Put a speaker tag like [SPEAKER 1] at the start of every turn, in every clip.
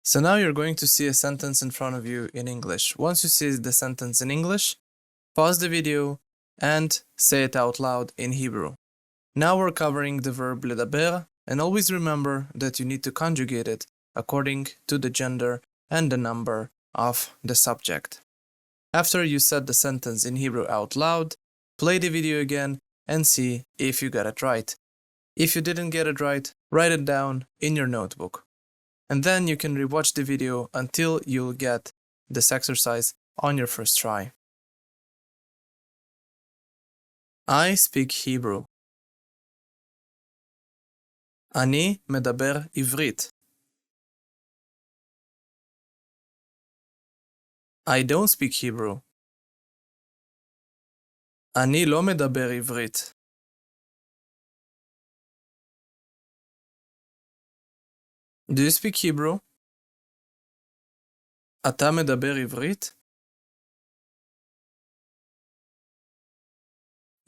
[SPEAKER 1] So now you're going to see a sentence in front of you in English. Once you see the sentence in English, pause the video and say it out loud in Hebrew. Now we're covering the verb ledaber, and always remember that you need to conjugate it according to the gender and the number of the subject. After you said the sentence in Hebrew out loud, play the video again and see if you got it right. If you didn't get it right, write it down in your notebook. And then you can rewatch the video until you'll get this exercise on your first try. I speak Hebrew. אני מדבר עברית. I don't speak Hebrew. אני לא מדבר עברית. Do you speak Hebrew? אתה מדבר עברית?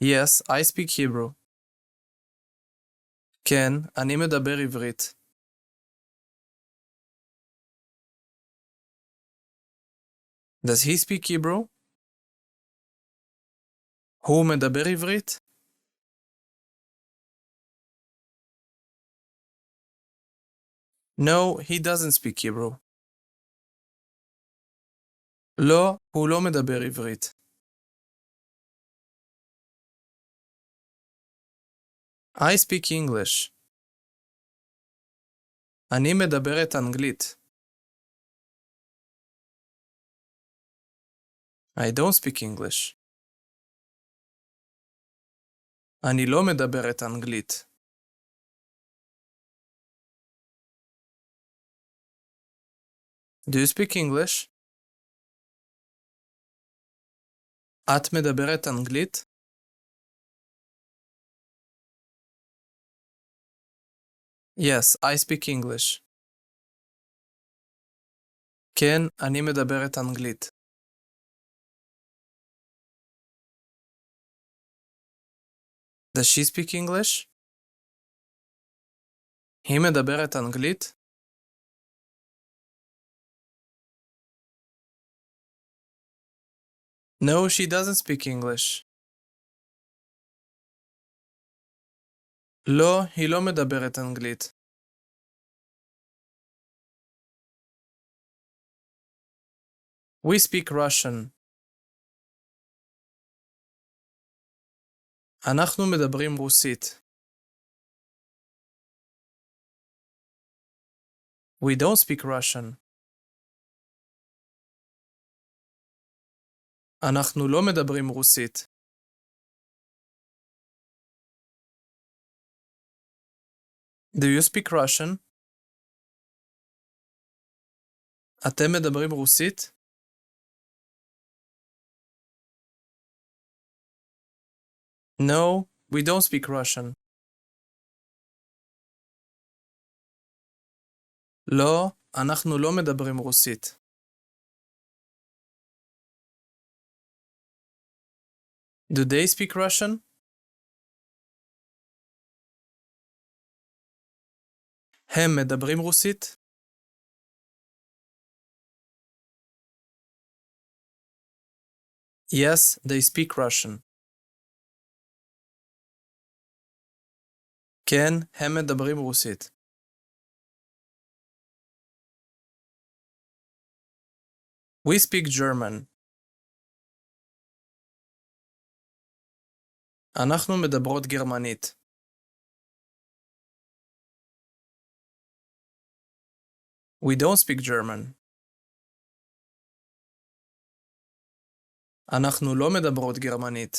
[SPEAKER 1] Yes, I speak Hebrew. כן, אני מדבר עברית. Does he speak Hebrew? הוא מדבר עברית? No, he doesn't speak Hebrew. לא, הוא לא מדבר עברית. I speak English. אני מדברת אנגלית. I don't speak English. אני לא מדברת אנגלית. Do you speak English? את מדברת אנגלית? Yes, I speak English. כן, אני מדברת אנגלית. Does she speak English? היא מדברת אנגלית? No, she doesn't speak English. לא, היא לא מדברת אנגלית. We speak Russian. אנחנו מדברים רוסית. We don't speak Russian. אנחנו לא מדברים רוסית. Do you speak Russian? אתם מדברים רוסית? No, we don't speak Russian. לא, אנחנו לא מדברים רוסית. Do they speak Russian? הם מדברים רוסית? Yes, they speak Russian. כן, הם מדברים רוסית. We speak German. אנחנו מדברות גרמנית. We don't speak German. אנחנו לא מדברות גרמנית.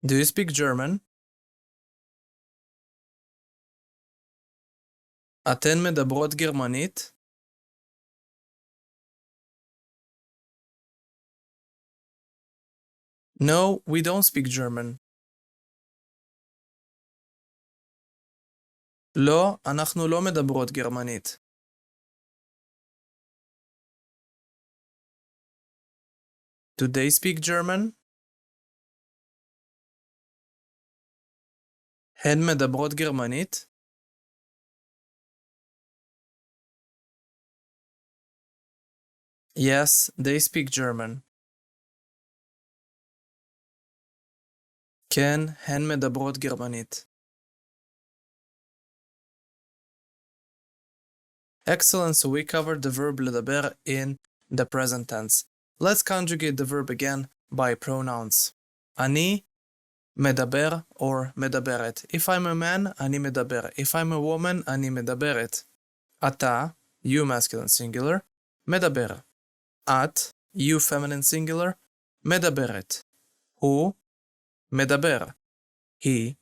[SPEAKER 1] Do you speak German? אתן מדברות גרמנית? No, we don't speak German. לא, אנחנו לא מדברות גרמנית. Do they speak German? הן מדברות גרמנית? Yes, they speak German. כן, הן מדברות גרמנית. Excellent, so we covered the verb לדבר in the present tense. Let's conjugate the verb again by pronouns. אני מדבר or מדברת. If I'm a man, אני מדבר. If I'm a woman, אני מדברת. אתה, you masculine singular, מדבר. את, you feminine singular, מדברת. הוא, מדבר. He,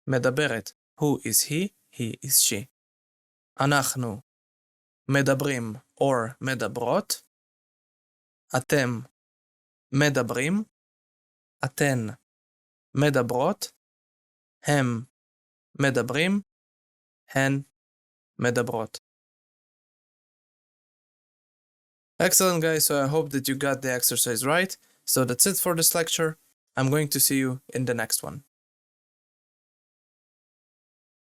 [SPEAKER 1] מדברת. Who is he? He is she. אנחנו, מדברים or מדברות. אתם, מדברים. אתן, מדברות. הם, מדברים. הן, מדברות. Excellent, guys, so I hope that you got the exercise right. So that's it for this lecture. I'm going to see you in the next one.